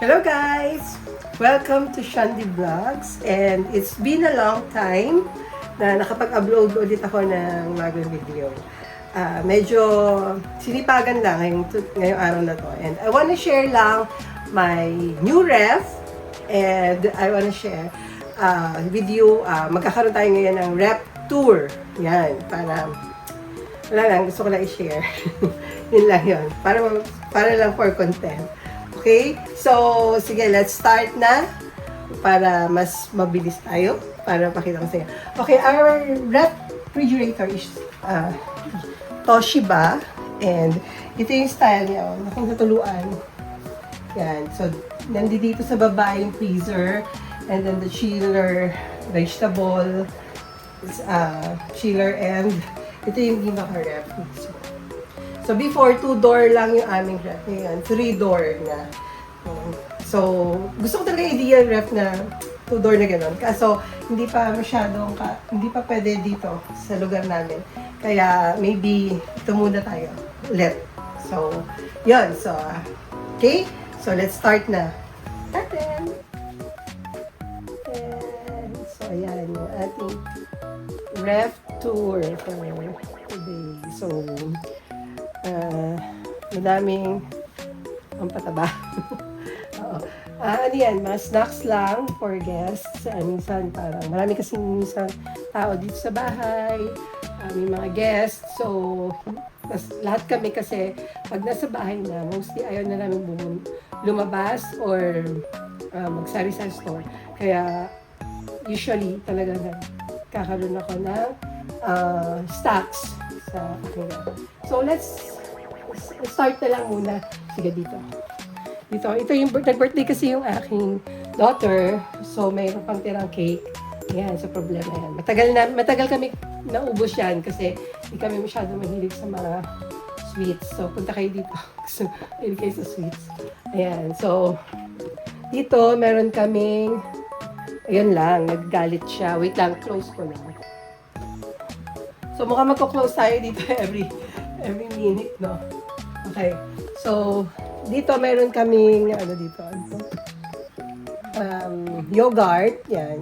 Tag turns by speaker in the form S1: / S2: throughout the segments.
S1: Hello guys! Welcome to Shandy Vlogs, and it's been a long time na nakapag-upload ulit ako ng bagong video. Medyo sinipagan lang ngayong araw na to, and I wanna share lang my new ref, and I wanna share with you. Magkakaroon tayo ngayon ng rep tour. Yan, wala lang, gusto ko lang i-share. Yun lang yun, para lang for content. Okay? So, sige, let's start na para mas mabilis tayo para pakita ko sa inyo. Okay, our refrigerator is Toshiba, and ito yung style niya, akong natuluan. Yan, so nandito sa baba yung freezer, and then the chiller, vegetable, chiller, and ito yung pinaka-ref. So, before, 2-door lang yung aming ref. Ngayon, 3-door na. So, gusto ko talaga idea yung ref na 2-door na gano'n. Kaso, hindi pa pwede dito sa lugar namin. Kaya, maybe, ito muna tayo ulit. So, yun. So, okay? So, let's start na. Started! And, so, ayan yung ating ref tour for today. So, madaming ang pataba. Oo. Ano yan, mga snacks lang for guests. Minsan parang marami kasing tao dito sa bahay. May mga guests. So, lahat kami kasi pag nasa bahay na, mostly ayaw na namin lumabas or magsari-sari store. Kaya usually talaga kakaroon ako ng stocks sa aking. So, let's start na lang muna. Sige, dito. Ito yung nag-birthday kasi yung aking daughter. So, mayroon pang tirang cake. Yan, so problema yan. Matagal kami naubos yan kasi hindi kami masyado mahilig sa mga sweets. So, punta kayo dito. So, mahilig kayo sa sweets. Ayan, so, dito, meron kaming, ayun lang, naggalit siya. Wait lang, close ko lang. So, mukhang magko-close tayo dito every minute, no? Okay. So, dito meron kaming, yogurt. Yan.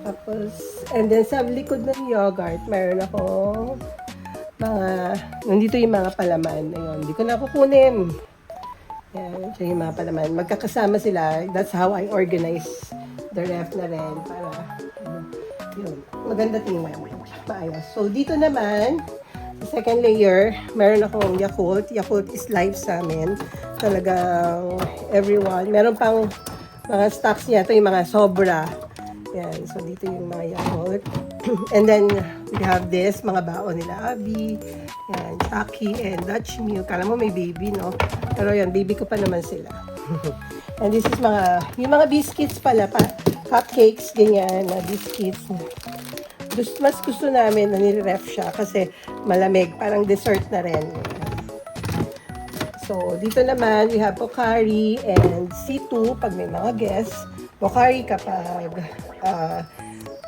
S1: Tapos, and then sa likod ng yogurt, meron akong nandito yung mga palaman. Ayun, hindi ko na kukunin. Yan, siya yung mga palaman. Magkakasama sila. That's how I organize the ref na rin para, yun, maganda tingnan. Maayos. So, dito naman, sa second layer, meron akong Yakult. Yakult is live sa amin. Talagang everyone. Meron pang mga stocks niya. Ito yung mga sobra. Yan. So, dito yung mga Yakult. And then, we have this, mga baon nila. Abi, yan, Taki, and Dutch milk. Kala mo may baby, no? Pero yan, baby ko pa naman sila. And this is yung mga biscuits pala, cupcakes, ganyan, na biscuits. Mas gusto namin na nire-ref siya kasi malamig, parang dessert na rin. So, dito naman, we have Pocari and C2 pag may mga guests. Pocari kapag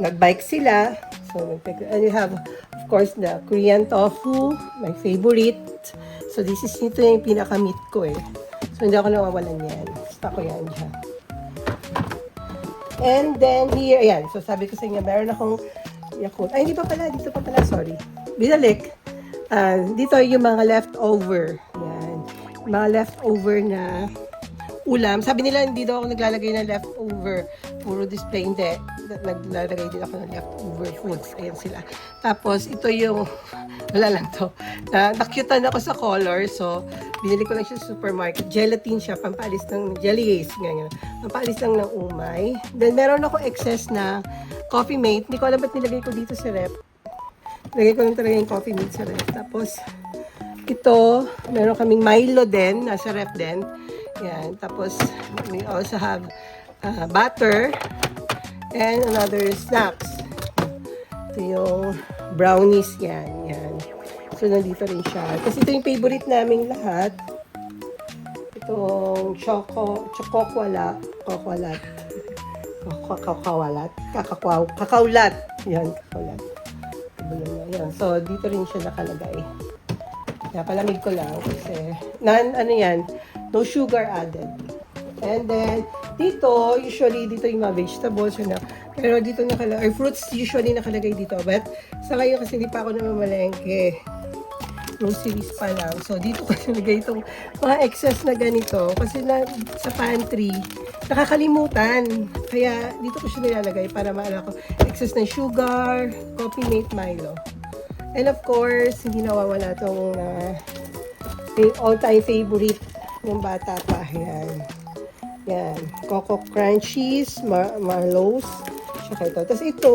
S1: nag-bike sila. So, and we have, of course, the Korean tofu, my favorite. So, ito yung pinaka-meat ko eh. So, hindi ako nawawalan yan. Basta ko yan dyan. And then here, ayan. So, sabi ko sa inyo, meron akong Yakult. Ay, hindi pa pala. Dito pa pala. Sorry. Binalik. Dito yung mga leftover. Yan. Mga leftover na ulam. Sabi nila, hindi daw ako naglalagay ng leftover. Puro display. Hindi. Naglalagay din ako ng leftover foods. Ayan sila. Tapos, ito yung, wala lang to. Nakyutan ako sa color. So, binili ko lang siya sa supermarket. Gelatin siya. Pampalis ng jelly ace. Ganyan. Pampalis lang ng umay. Then, meron ako excess na Coffee Mate. Hindi ko alam ba't nilagay ko dito sa ref. Nilagay ko lang talaga yung Coffee Mate sa ref. Tapos, ito, meron kaming Milo din. Nasa ref din. Yan. Tapos, we also have butter and another snacks. Ito yung brownies yan. Yan. So, nandito rin siya. Kasi ito yung favorite naming lahat. Itong kakaulat. Yan, kakaulat. Yan. So, dito rin siya nakalagay. Palamig ko lang kasi ano yan, no sugar added. And then, dito, usually, dito yung mga vegetables, pero dito nakalagay, or fruits usually nakalagay dito. But, sa ngayon kasi hindi pa ako namamalengke. Groceries pa lang. So, dito ko nilagay itong mga excess na ganito. Kasi sa pantry, nakakalimutan. Kaya, dito ko siya nilalagay para maalala ko. Excess ng sugar, coffee mate Milo. And of course, hindi nawawala itong all-time favorite ng bata pa. Yan. Coco Crunchies, Marlows. Tsaka ito. Tapos ito,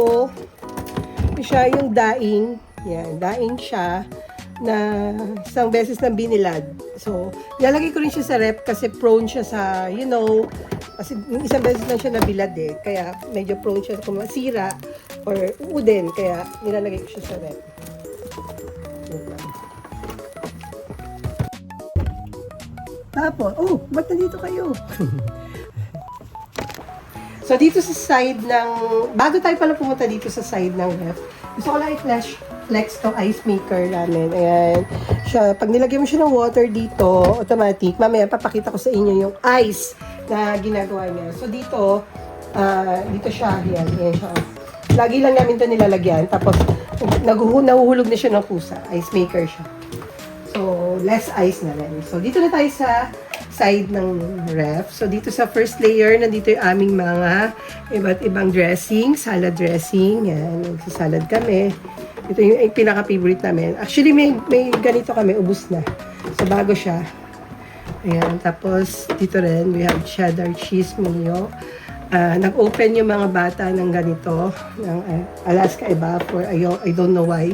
S1: siya yung daing. Yan. Daing siya na isang beses nang binilad. So, nilalagay ko rin siya sa rep kasi prone siya sa, kasi isang beses lang siya nabilad eh. Kaya medyo prone siya kung masira or uden. Kaya nilalagay ko siya sa rep. Tapos, ba't nandito kayo? So, dito sa side ng, bago tayo pala pumunta dito sa side ng ref, gusto ko lang i-flex tong ice maker namin. Ayan. Siya, pag nilagyan mo siya ng water dito, automatic, mamaya papakita ko sa inyo yung ice na ginagawa niya. So, dito siya, yan siya. Lagi lang namin ito nilalagyan, tapos nahuhulog na siya ng kusa. Ice maker siya. So, less ice na rin. So, dito na tayo sa side ng ref. So, dito sa first layer, nandito yung aming mga iba't ibang dressing, salad dressing. Yan, nagsasalad kami. Ito yung pinaka-favorite namin. Actually, may ganito kami, ubus na. So, bago siya. Ayan, tapos dito rin, we have cheddar cheese mayo. Nag-open yung mga bata ng ganito, ng Alaska iba, for I don't know why.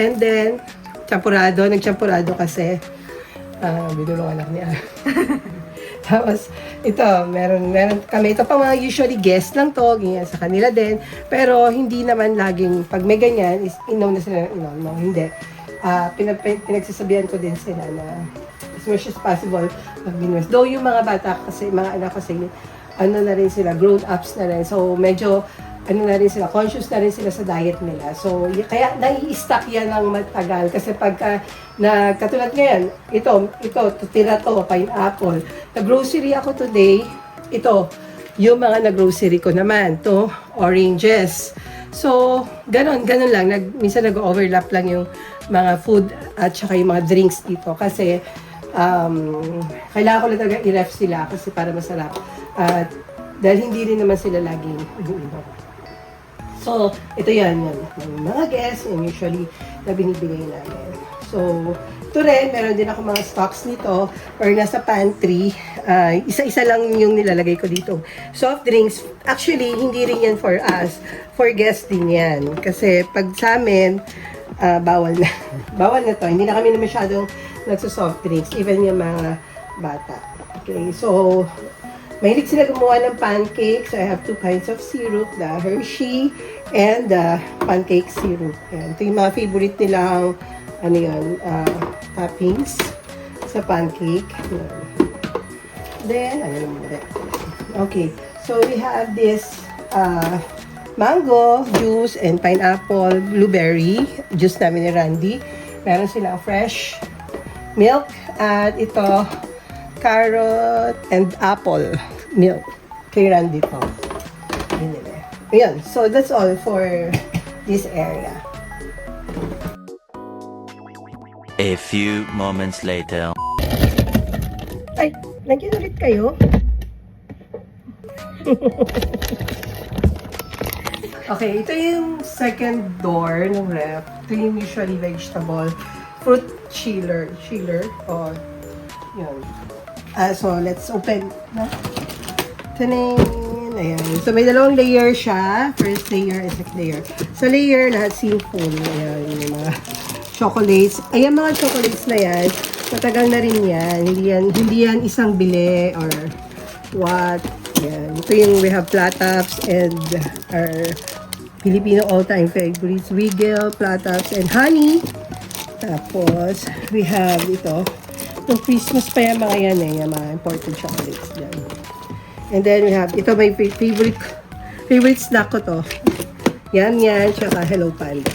S1: And then, nagchampurado kasi binulungan ako niya. Tapos, ito, meron kami. Ito pa mga usually guest lang to, ganyan sa kanila din. Pero, hindi naman laging, pag may ganyan, is inom na sila ng inom. No, hindi. Pinagsasabihan ko din sila na as much as possible, mag-binwes. Though yung mga bata kasi, mga anak kasi, na rin sila, grown-ups na rin. So, medyo, na rin sila, conscious na rin sila sa diet nila. So, kaya nai-stack yan ng matagal. Kasi pagka, katulad ngayon, ito, tira to, pineapple. Nag-grocery ako today, ito, yung mga nag-grocery ko naman, to oranges. So, ganon lang. Minsan nag-overlap lang yung mga food at saka yung mga drinks dito. Kasi, kailangan ko lang talaga i-ref sila kasi para masarap. At dahil hindi rin naman sila laging iinom. So, ito yan. Yung mga guests, yung usually na binibigay namin. So, ito rin, meron din ako mga stocks nito or nasa pantry. Isa-isa lang yung nilalagay ko dito. Soft drinks, actually, hindi rin yan for us. For guests din yan. Kasi pag sa amin, bawal na. Bawal na to. Hindi na kami na masyadong nagsa-soft drinks. Even yung mga bata. Okay, so, mahilig sila gumawa ng pancakes. I have 2 kinds of syrup, the Hershey and the pancake syrup. Yan. Ito yung mga favorite nilang toppings sa pancake. Yan. Then, okay. So, we have this mango juice and pineapple blueberry juice namin ni Randy. Meron silang fresh milk at ito carrot and apple milk. Kay Randy to. Ayan. So, that's all for this area.
S2: A few moments later.
S1: Ay, nandiyan ulit kayo? Okay, ito yung second door ng ref. Ito yung usually vegetable fruit chiller. Or, yun. So, let's open. Taning! Ayan. So, may dalawang layer siya. First layer and second layer. Sa layer, lahat simple. Ayan, yung mga chocolates. Ayan, mga chocolates na yan. Matagal na rin yan. Hindi yan isang bili or what. Ayan. Ito yung we have Platops and our Filipino all-time favorites. Wiggle, Platops, and honey. Tapos, we have ito. Itong Christmas pa yung mga yan yung mga imported chocolates dyan. And then we have, ito may favorite snack ko to. Yan, tsaka Hello Panda.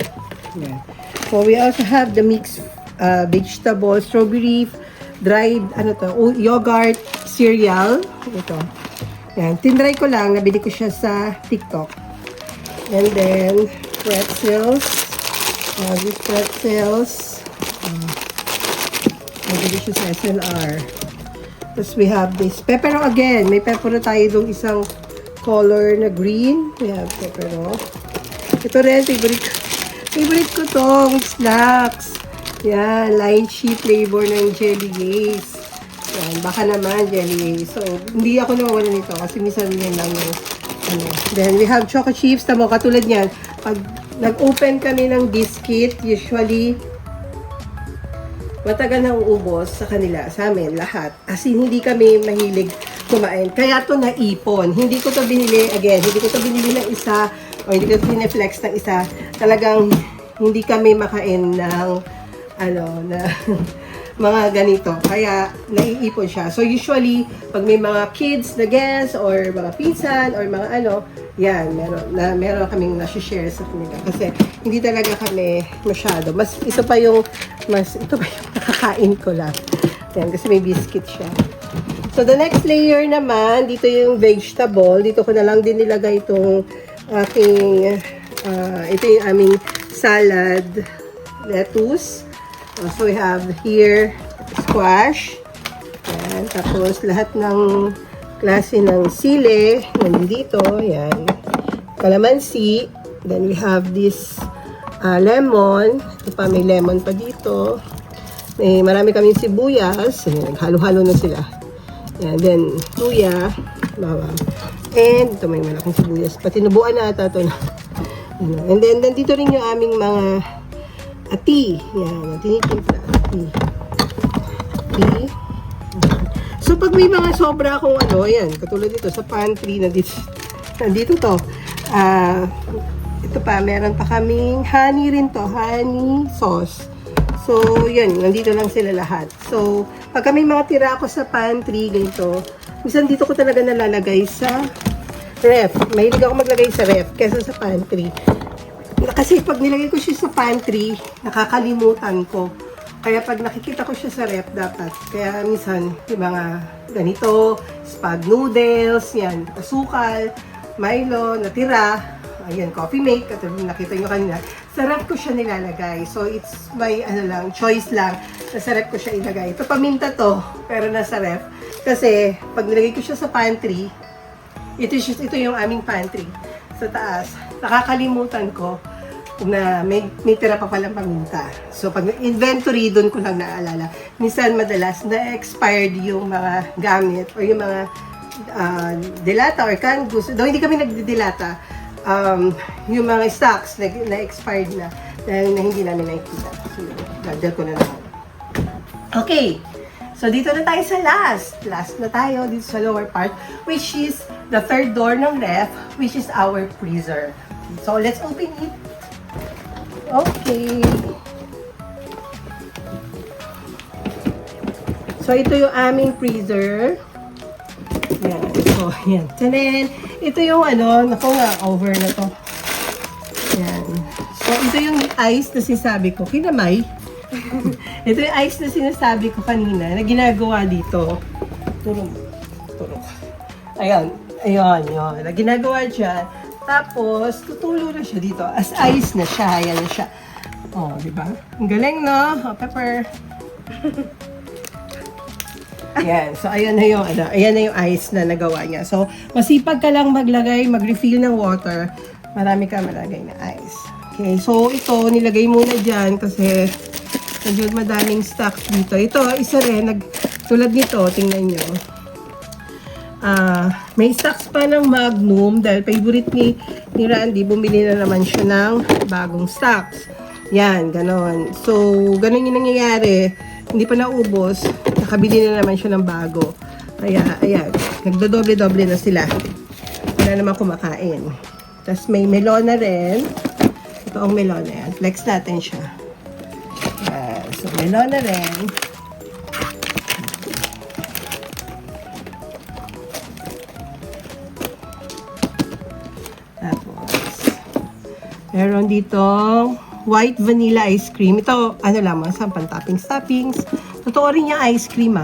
S1: Yan. So we also have the mixed vegetable, strawberry, dried, yogurt, cereal. Ito. Yan. Tinry ko lang. Nabili ko siya sa TikTok. And then, pretzels. These pretzels. Nabili siya sa SNR. Tapos we have this pepero again. May pepero tayo itong isang color na green. We have pepero. Ito rin, favorite ko tong snacks. Yan, lychee flavor ng Jelly Ace. Yan, baka naman Jelly Ace. So, hindi ako nawawala nito kasi minsan yun lang yung Then, we have choco chips. Tamo, katulad niyan. Pag nag-open kami ng biscuit, usually, matagal na uubos sa kanila, sa amin, lahat. As in, hindi kami mahilig kumain. Kaya to naipon. Hindi ko to binili, again, hindi ko to binili ng isa, o hindi ko to pineflex ng isa. Talagang, hindi kami makain ng, na mga ganito. Kaya, naiipon siya. So, usually, pag may mga kids na guests, or mga pinsan, or mga yan, meron kaming nasi-share sa kanila. Kasi, hindi talaga kami masyado. Ito pa yung nakakain ko lang. Yan, kasi may biscuit siya. So, the next layer naman, dito yung vegetable. Dito ko na lang din nilagay itong aking, ito yung aming salad lettuce. So, we have here squash. Yan. Tapos, lahat ng klase ng sili. Nandito. Yan. Kalamansi. Then, we have this lemon. Ito pa, may lemon pa dito. Marami kaming sibuyas. Yan. Naghalo-halo na sila. Yan. Then, luya. And, ito may malaking sibuyas. Patinubuan na ata ito. And then, dito rin yung aming mga ati. Yan. Tinitimpla. Ati. So, pag may mga sobra akong yan. Katulad dito sa pantry. Nandito to. Ito pa. Meron pa kaming honey rin to. Honey sauce. So, yan. Nandito lang sila lahat. So, pag may mga tira ako sa pantry, ganito. Minsan dito ko talaga nalalagay sa ref. Mahilig ako maglagay sa ref kesa sa pantry. Kasi pag nilagay ko siya sa pantry, nakakalimutan ko. Kaya pag nakikita ko siya sa ref, dapat. Kaya minsan, yung mga ganito, spag noodles, yan, asukal, Milo, natira, ayan, coffee mate, katulad nakita nyo kanina, sa ref ko siya nilalagay. So, it's my, choice lang, na sa ref ko siya ilagay. Ito, paminta to, pero nasa ref. Kasi, pag nilagay ko siya sa pantry, ito yung aming pantry sa taas. Nakakalimutan ko na may tira pa palang paminta. So, pag inventory, doon ko lang naalala. Minsan, madalas, na-expired yung mga gamit or yung mga delata or canned goods. Though hindi kami nagdidilata, yung mga stocks na-expired na dahil na hindi namin nakikita. So, dadal ko na lang. Okay. So, dito na tayo sa last. Last na tayo dito sa lower part, which is the third door ng ref, which is our freezer. So, let's open it. Okay. So, ito yung aming freezer. Yan. So, yan. And then, ito yung naku nga, over na to. Yan. So, ito yung ice na sinasabi ko. Kinamay. Ito yung ice na sinasabi ko kanina na ginagawa dito. Turong. Ayan. Yun. Na ginagawa dyan. Tapos, tutulo na siya dito. As ice na siya. Ayan na siya. Oh, di ba? Ang galing, no? Oh, pepper. Ayan. So, ayan na yung ice na nagawa niya. So, masipag ka lang mag-refill ng water. Marami ka malagay na ice. Okay. So, ito, nilagay muna dyan kasi medyo madaming stock dito. Ito, isa rin. Tulad nito, tingnan nyo. May stocks pa ng Magnum dahil favorite ni Randy, bumili na naman siya ng bagong stocks. Yan, ganon. So, ganon yung nangyayari. Hindi pa naubos, nakabili na naman siya ng bago. Kaya, ayan, nagdodoble-doble na sila. Wala naman kumakain. Tapos may melon na rin. Ito ang melon na yan. Flex natin siya. So, melon na rin. Tapos, meron dito white vanilla ice cream. Ito, ano lang, mga sa pan-toppings. Totoo rin yung ice cream,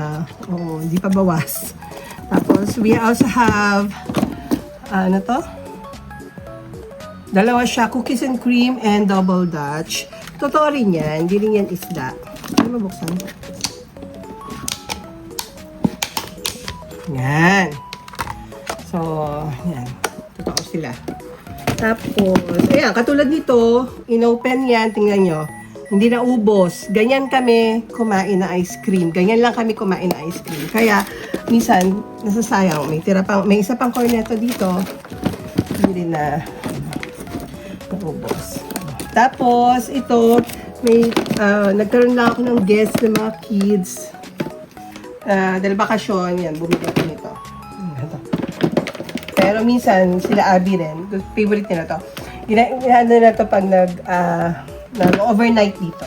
S1: Oo, hindi pa bawas. Tapos, we also have, ano to? Dalawa siya, cookies and cream and double Dutch. Totoo rin yan, hindi rin yan isda. Ano mabuksan? Yan. So, yan. Totoo sila. Tapos, ayan, katulad nito, inopen yan, tingnan nyo. Hindi na ubos. Ganyan kami kumain na ice cream. Ganyan lang kami kumain na ice cream. Kaya, minsan, nasasayang. May isa pang cornetto dito. Hindi rin na ubos. Tapos, ito, nagkaroon lang ako ng guest ng mga kids. Dahil bakasyon, yan, bumili ako nito. Pero minsan, sila Abby rin, favorite nila to. Ginahan na to pag nag-overnight dito.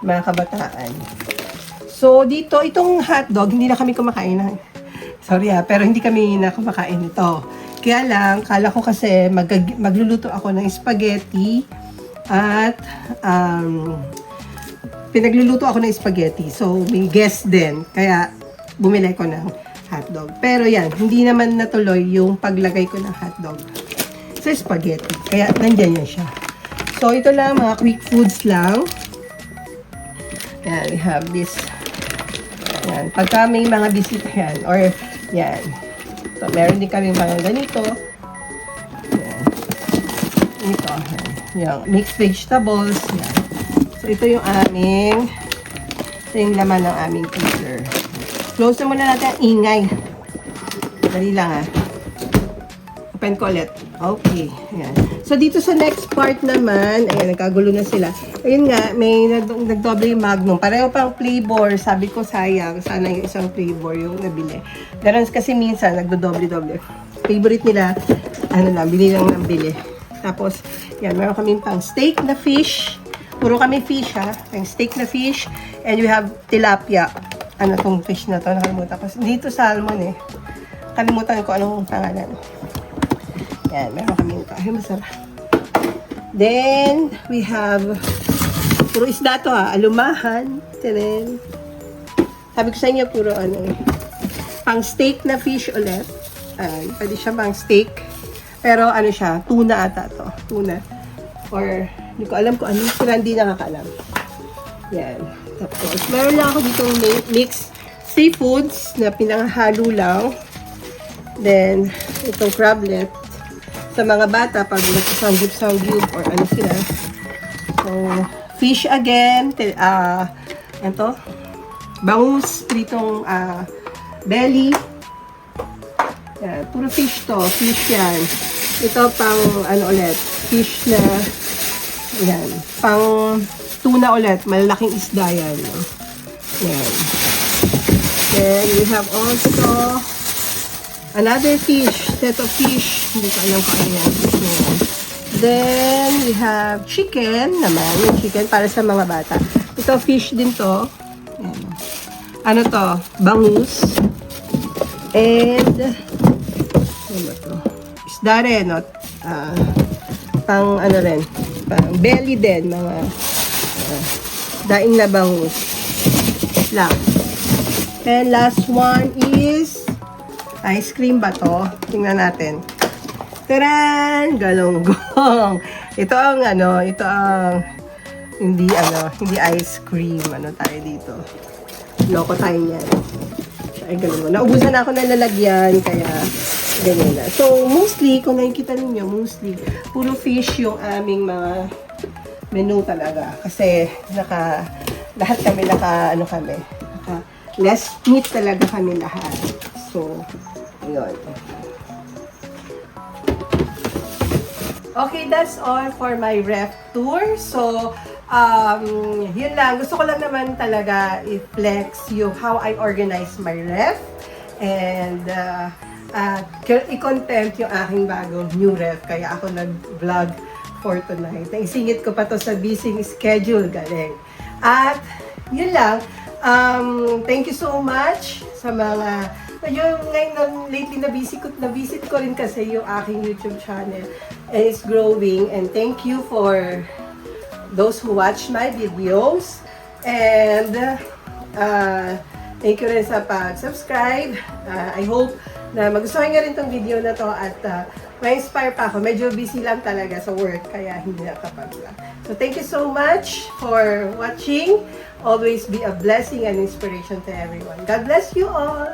S1: Mga kabataan. So, dito, itong hotdog, hindi na kami kumakain na. Sorry pero hindi kami na kumakain nito. Kaya lang, kala ko kasi magluluto ako ng spaghetti at pinagluluto ako ng spaghetti. So, may guest din. Kaya, bumili ko ng hotdog. Pero yan, hindi naman natuloy yung paglagay ko ng hotdog sa spaghetti. Kaya, nandyan yan siya. So, ito lang, mga quick foods lang. Yan, we have this. Yan, pagka may mga bisita yan, or yan. So, meron din kami mga ganito. Yan. Ito, yan. Yung mixed vegetables. Yan. So, ito yung laman ng aming freezer. Close na muna natin ang ingay. Dali lang Open ko ulit. Okay. Ayan. So, dito sa next part naman, ayan, nagkagulo na sila. Ayun nga, may nagdoble yung Magnum. Pareho pang flavor. Sabi ko, sayang. Sana yung isang flavor yung nabili. Ganun kasi minsan, nagdodoble-doble. Favorite nila, bili lang ng bili. Tapos, yan, meron kami pang steak na fish. Puro kami fish, Pang steak na fish. And we have tilapia. Ano tong fish na to? Nakalimutan ko. Dito salmon Kalimutan ko anong pangalan. Yan, meron kami ito. Ay, masarap. Then, we have puro isda to alumahan. Tinen. Sabi ko sa inyo, puro pang steak na fish ulit. Pwede siya pang steak. Pero siya, tuna ata to. Tuna. Or, hindi ko alam kung ano. Sila hindi nakakaalam. Yan. Tapos, meron lang ako ditong mixed seafoods na pinanghalo lang. Then, itong crablet. Sa mga bata, pag nagsasangyup-sangyup or ano sila. So, fish again. Ito. Bangus. Pritong belly. Yan. Puro fish to. Fish yan. Ito pang ulit. Fish na yan. Pang tuna ulit. Malalaking isda yan. Yan. Then, we have also another fish. Set of fish. Hindi ko alam kung ano yan. Then, we have chicken naman. Yung chicken para sa mga bata. Ito, fish din to. Yan. Ano to? Bangus. And, ano ba to? Isda rin, no? Pang rin. Pang belly din. Mga daing na bangus. Lang. And last one is ice cream ba to? Tingnan natin. Taran! Galonggong. Ito ang hindi ice cream. Ano tayo dito? Loko tayo niyan. Ay, galonggong. Naubusan ako ng lalagyan, kaya ganyan na. So, mostly, kung nakikita ninyo, puro fish yung aming mga menu talaga. Kasi, lahat kami less meat talaga kami lahat. So, yun. Okay, that's all for my ref tour. So, yun lang. Gusto ko lang naman talaga i-flex yung how I organize my ref. And, i-content yung aking bagong new ref. Kaya ako nag-vlog for tonight. Naisingit ko pa to sa busy schedule. Galing. At, yun lang. Thank you so much sa mga yung ngayon lately na-visit ko rin kasi yung aking YouTube channel and it's growing, and thank you for those who watch my videos. And thank you rin sa pag-subscribe. I hope na magustuhan nyo rin tong video na to at ma-inspire pa ako. Medyo busy lang talaga sa work, kaya hindi nakapag-vlog. So thank you so much for watching. Always be a blessing and inspiration to everyone. God bless you all!